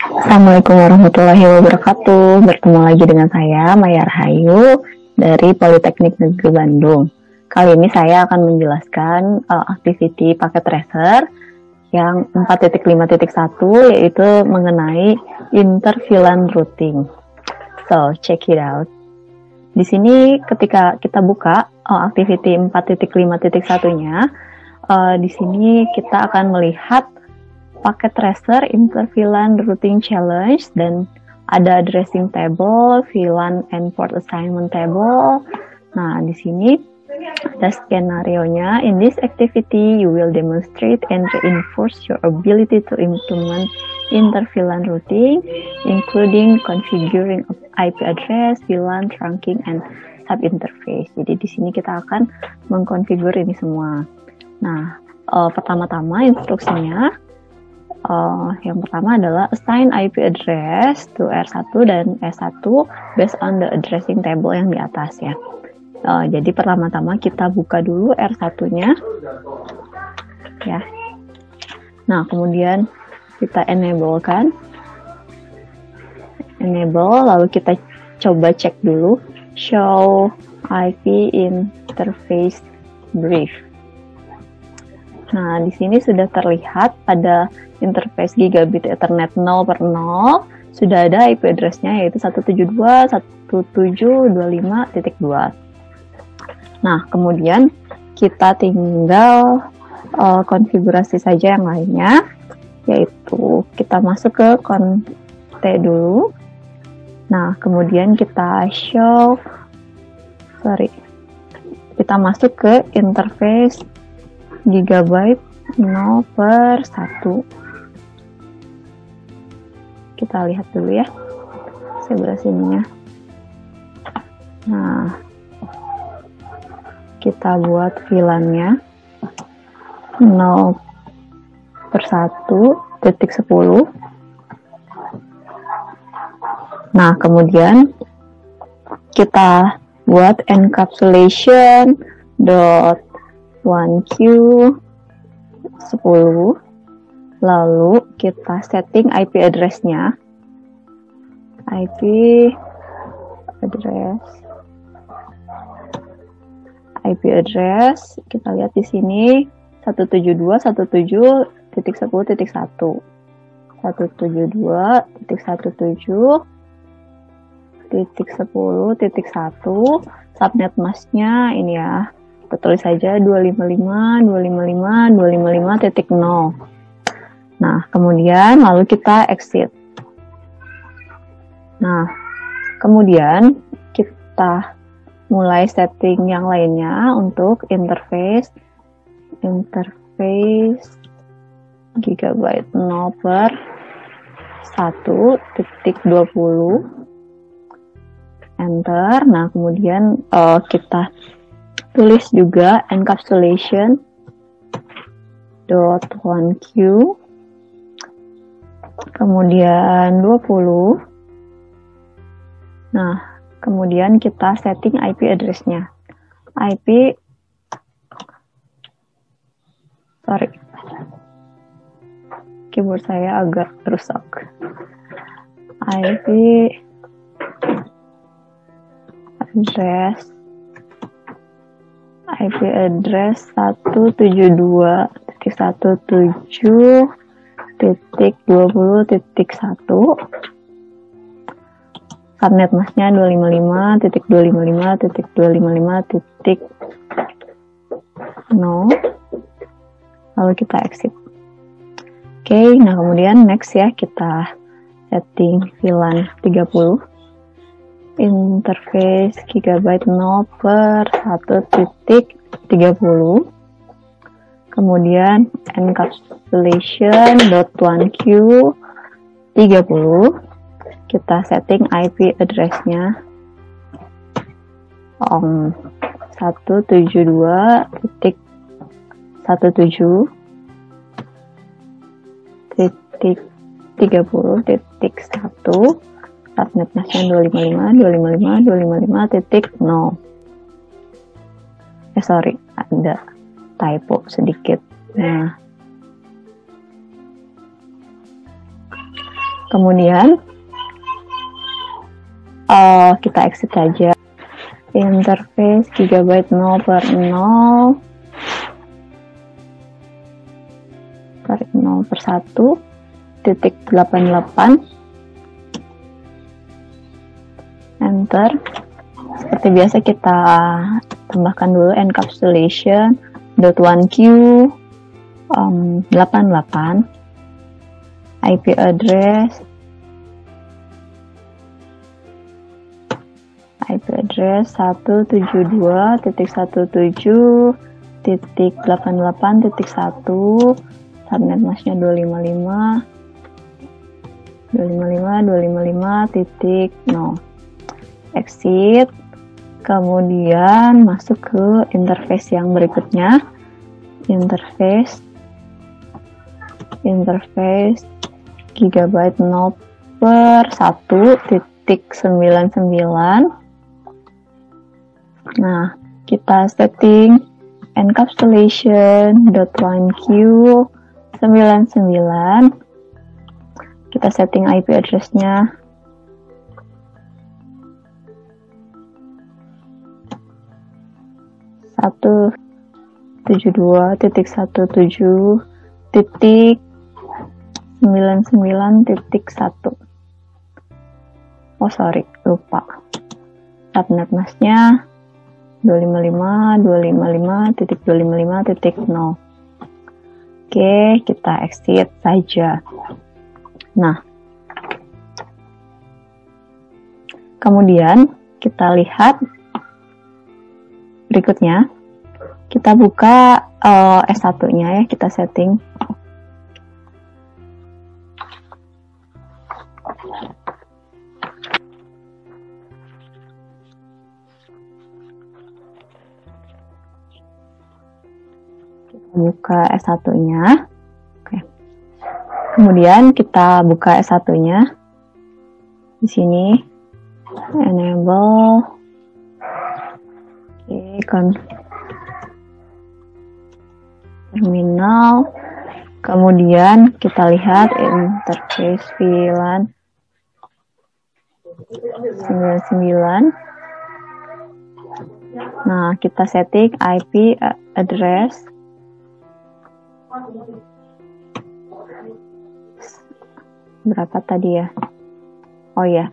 Assalamualaikum warahmatullahi wabarakatuh. Bertemu lagi dengan saya, Maya Rahayu, dari Politeknik Negeri Bandung. Kali ini saya akan menjelaskan activity paket tracer yang 4.5.1, yaitu mengenai interVLAN routing. So, check it out. Di sini ketika kita buka activity 4.5.1-nya, di sini kita akan melihat paket tracer interVLAN routing challenge, dan ada addressing table, VLAN and port assignment table. Nah, di sini ada skenario-nya. In this activity, you will demonstrate and reinforce your ability to implement interVLAN routing, including configuring IP address, VLAN, trunking, and sub interface. Jadi di sini kita akan mengkonfigur ini semua. Nah, pertama-tama instruksinya. Yang pertama adalah assign IP address to R1 dan S1 based on the addressing table yang di atas ya. Jadi pertama-tama kita buka dulu R1-nya ya. Nah, kemudian kita enable, lalu kita coba cek dulu show IP interface brief. Nah, di sini sudah terlihat pada interface gigabit Ethernet 0/0 sudah ada IP address-nya, yaitu 172.172.5.2. Nah, kemudian kita tinggal konfigurasi saja yang lainnya, yaitu kita masuk ke konte dulu. Nah, kemudian kita kita masuk ke interface gigabyte 0/1. Kita lihat dulu ya sebelah sininya. Nah, kita buat VLAN-nya 0/1.10. Nah, kemudian kita buat encapsulation .1q 10, lalu kita setting IP address-nya. IP address kita lihat di sini 172.1.10.1, 172.1.10.1, subnet mask-nya ini ya. Kita tulis saja 255.255.255.0. Nah, kemudian lalu kita exit. Nah, kemudian kita mulai setting yang lainnya untuk interface gigabyte 0/1.20. Enter. Nah, kemudian kita tulis juga encapsulation .1q, kemudian 20. Nah, kemudian kita setting IP address-nya. Keyboard saya agak rusak. IP address 172.1.20.1. Subnet mask-nya 255.255.255.0. Lalu kita exit. Oke, nah kemudian next ya, kita setting VLAN 30. Interface gigabyte 0/1.30. Kemudian encapsulation .1q 30. Kita setting IP address-nya 172.1.30.1. Subnet mask-nya 255.255.255.0. Ada typo sedikit. Nah, Kemudian kita exit saja. Interface gigabyte 0 per 0 per 1 titik 88. Enter. Seperti biasa kita tambahkan dulu encapsulation .1q 88 IP address 172.17.88.1 subnet masknya 255.255.255.0. Exit, kemudian masuk ke interface yang berikutnya. Interface gigabyte 0 per 1.99. Nah, kita setting encapsulation .1q 99. Kita setting IP address-nya 172.17.99.1. Oh sorry, lupa. Subnet masknya 255.255.255.0. Oke, kita exit saja. Nah, kemudian kita lihat berikutnya. Kita buka S1-nya ya, kita setting. Buka S1-nya. Oke. Kemudian kita buka S1-nya. Di sini enable. Oke, terminal. Kemudian kita lihat interface VLAN 99. Nah, kita setting IP address berapa tadi ya? Oh ya,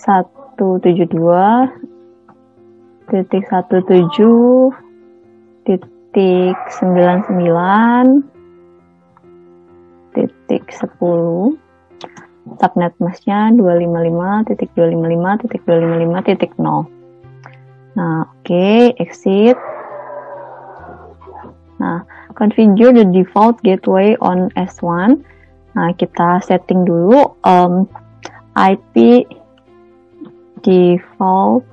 172.17.99.10. Subnet masknya 255.255.255.0. Nah, oke, exit. Nah, configure the default gateway on S1. Nah, kita setting dulu IP default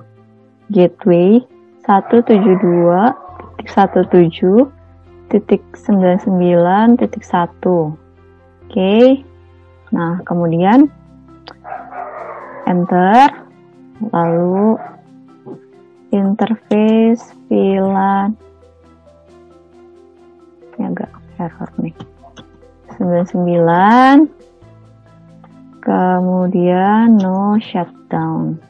gateway 172.17.99.1. Oke. Nah, kemudian enter, lalu interface VLAN, ini agak error nih, 99, kemudian no shutdown.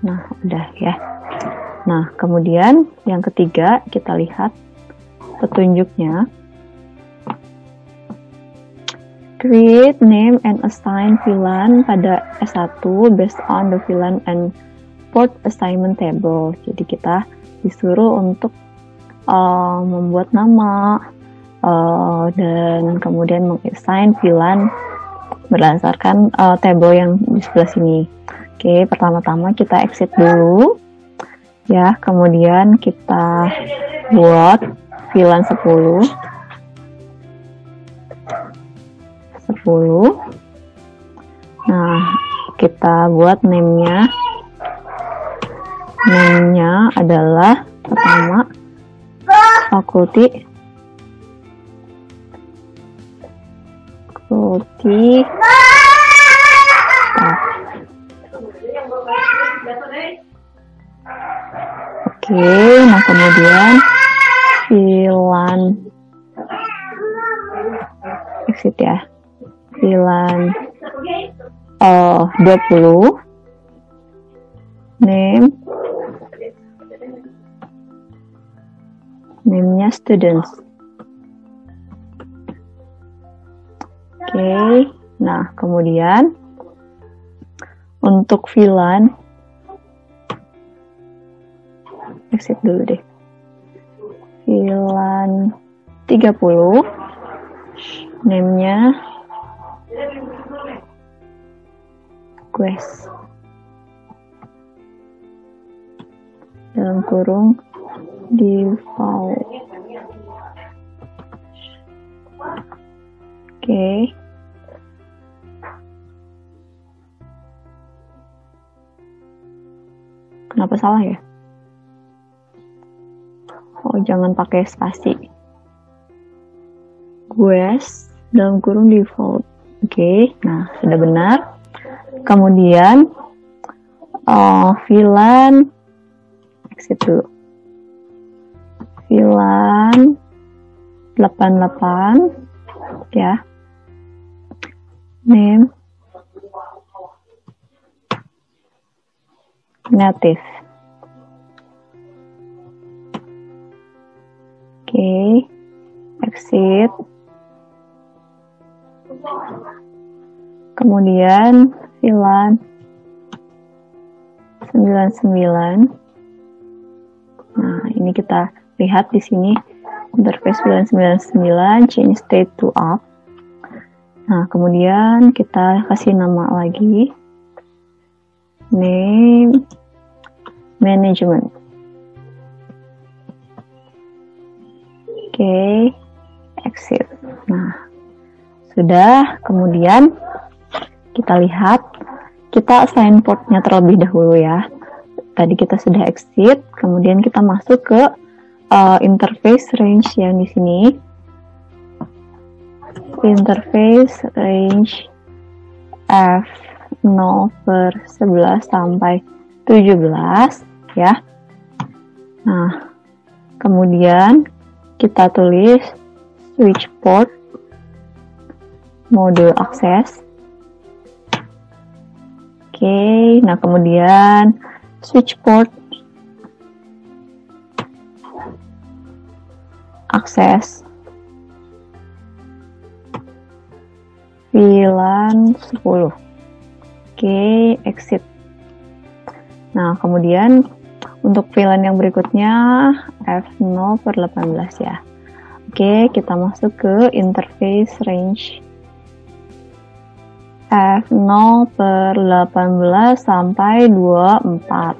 Nah, udah ya. Nah, kemudian yang ketiga kita lihat petunjuknya. Create, name, and assign VLAN pada S1 based on the VLAN and port assignment table. Jadi kita disuruh untuk membuat nama dan kemudian mengassign VLAN berdasarkan table yang di sebelah sini. Oke, pertama-tama kita exit dulu. Ya, kemudian kita buat VLAN 10. Nah, kita buat name-nya. Name-nya adalah pertama faculty. Oke, nah kemudian VLAN exit ya, VLAN 20, name-nya students. Oke, nah kemudian untuk VLAN exit dulu deh. VLAN 30, name-nya request dalam kurung default. Oke. Kenapa salah ya? Oh, jangan pakai spasi. Request dalam kurung default. Oke, nah sudah benar. Kemudian VLAN exit dulu. VLAN 88 ya. Name native. Oke, exit. Kemudian VLAN 99. Nah, ini kita lihat di sini interface VLAN 99 change state to up. Nah, kemudian kita kasih nama lagi. Name management. Oke, exit. Nah, sudah. Kemudian kita lihat, kita assign portnya terlebih dahulu ya. Tadi kita sudah exit, kemudian kita masuk ke interface range yang di sini. Interface range F0/11 sampai 17 ya. Nah, kemudian kita tulis switch port mode akses. Oke, nah kemudian switch port akses VLAN 10. Oke, exit. Nah, kemudian untuk VLAN yang berikutnya F0/18 ya. Oke, kita masuk ke interface range F0/18 sampai 24.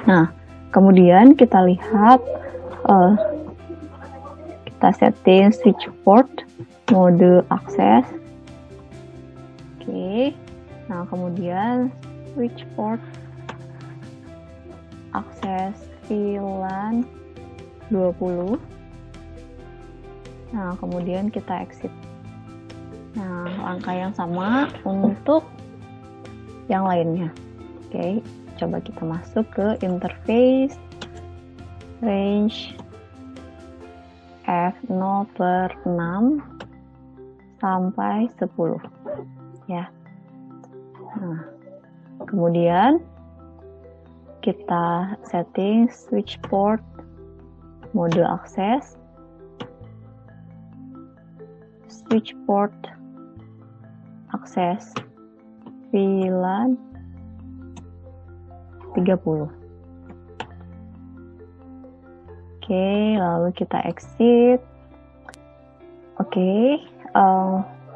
Nah, kemudian kita lihat, kita setting switch port mode akses. Oke, nah kemudian switch port akses VLAN 20. Nah, kemudian kita exit. Nah, langkah yang sama untuk yang lainnya. Oke, coba kita masuk ke interface range F0/6 sampai 10 ya. Nah, kemudian kita setting switch port mode akses, switch port akses VLAN 30. Oke, lalu kita exit. Oke,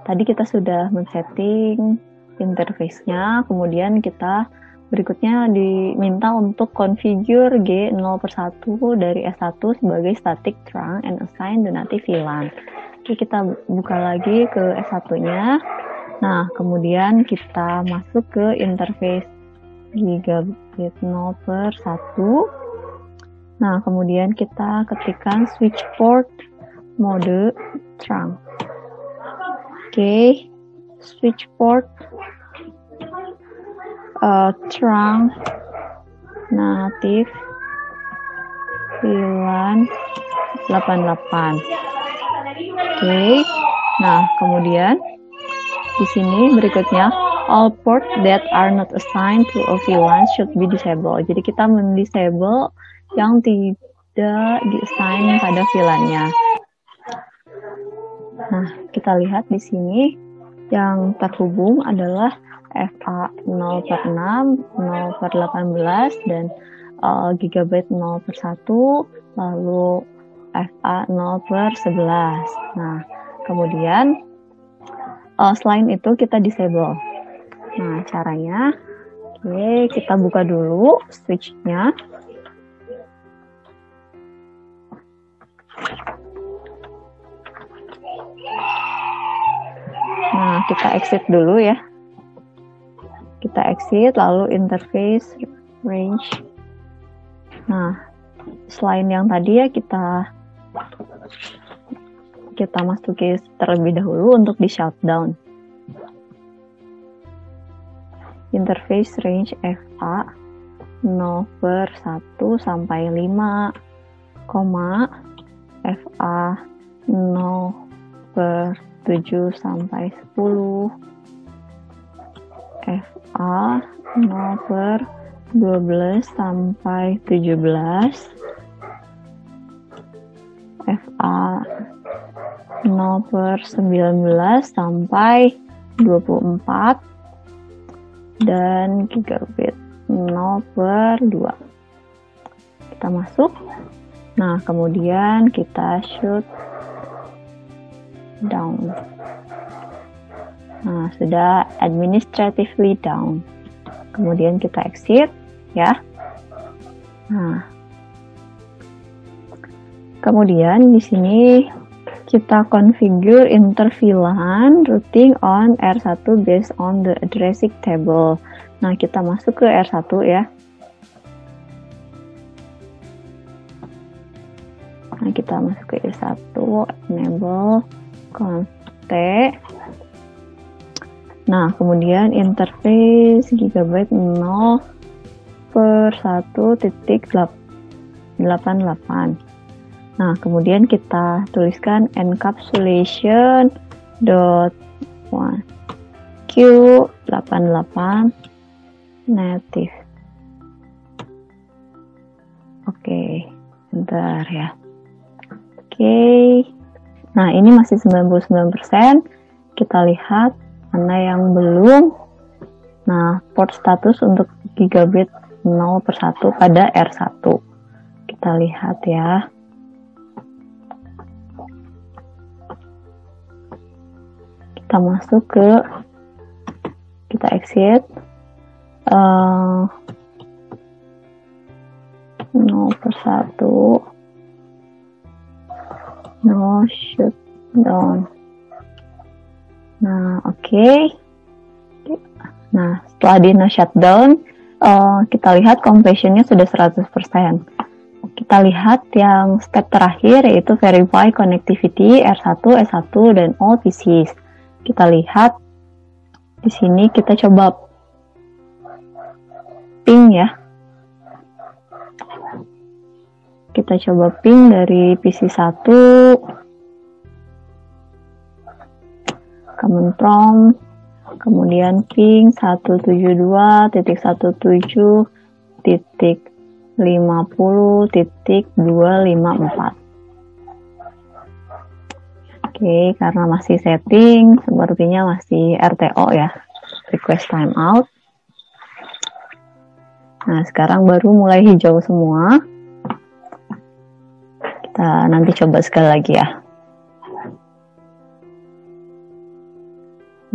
tadi kita sudah men-setting interface-nya, kemudian kita berikutnya diminta untuk configure G0/1 dari S1 sebagai static trunk and assign the native VLAN. Oke, kita buka lagi ke S1-nya. Nah, kemudian kita masuk ke interface gigabit 0/1. Nah, kemudian kita ketikkan switch port mode trunk. Oke, switch port trunk native VLAN 88. Oke. Nah, kemudian di sini berikutnya all port that are not assigned to a VLAN should be disabled. Jadi kita mendisable yang tidak diassign pada VLAN-nya. Nah, kita lihat di sini yang terhubung adalah FA 0/6, 0/18, dan gigabyte 0/1, lalu FA 0/11. Nah, kemudian selain itu kita disable. Nah, caranya, oke, kita buka dulu switch-nya. Nah, kita exit dulu ya. Kita exit, lalu interface range. Nah, selain yang tadi ya, kita masuki terlebih dahulu untuk di shutdown. Interface range FA 0/1 sampai 5, FA 0/7 sampai 10, FA 0/12 sampai 17, FA 0/19 sampai 24, dan gigabit 0/2. Kita masuk. Nah, kemudian kita shut down. Nah, sudah administratively down. Kemudian kita exit ya. Nah, kemudian di sini kita configure inter-VLAN routing on R1 based on the addressing table. Nah, kita masuk ke R1 ya. Nah, kita masuk ke R1, enable config. Nah, kemudian interface gigabyte 0/1.88. Nah, kemudian kita tuliskan encapsulation.1q88 native. Oke, bentar ya. Oke. Nah, ini masih 99%. Kita lihat mana yang belum. Nah, port status untuk gigabit 0/1 pada R1. Kita lihat ya. Kita masuk ke, kita exit 0/1, no shutdown. Nah, oke. Nah, setelah di no shutdown, kita lihat completion-nya sudah 100%. Kita lihat yang step terakhir, yaitu verify connectivity R1, S1, dan all PCs. Kita lihat di sini, kita coba ping ya. Kita coba ping dari PC 1, command prompt, kemudian ping 172.168.50.254. Oke, karena masih setting, sepertinya masih RTO ya, request timeout. Nah, sekarang baru mulai hijau semua. Kita nanti coba sekali lagi ya.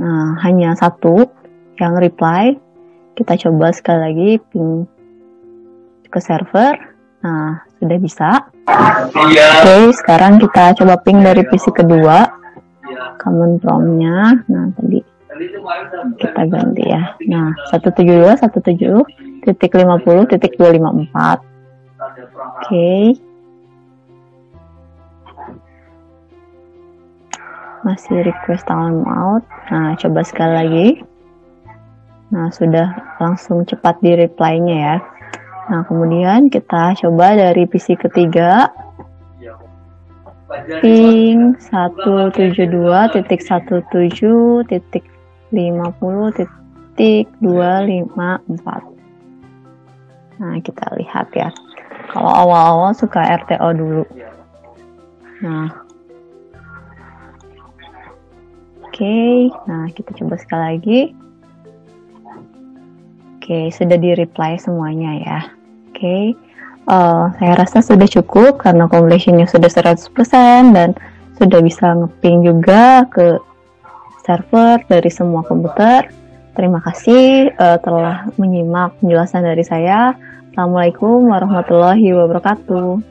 Nah, hanya satu yang reply. Kita coba sekali lagi ping ke server. Nah, sudah bisa. Oke, sekarang kita coba ping dari PC kedua. Command prompt-nya. Nah, tadi kita ganti ya. Nah, 172.170.50.254. Oke. Masih request timeout. Nah, coba sekali lagi. Nah, sudah langsung cepat di reply-nya ya. Nah, kemudian kita coba dari PC ketiga, ping 172.17.50.254. Nah, kita lihat ya. Kalau awal-awal suka RTO dulu. Nah, oke. Nah, kita coba sekali lagi. Oke, sudah di-reply semuanya ya. Oke. Saya rasa sudah cukup karena completionnya sudah 100% dan sudah bisa nge-ping juga ke server dari semua komputer. Terima kasih telah menyimak penjelasan dari saya. Assalamualaikum warahmatullahi wabarakatuh.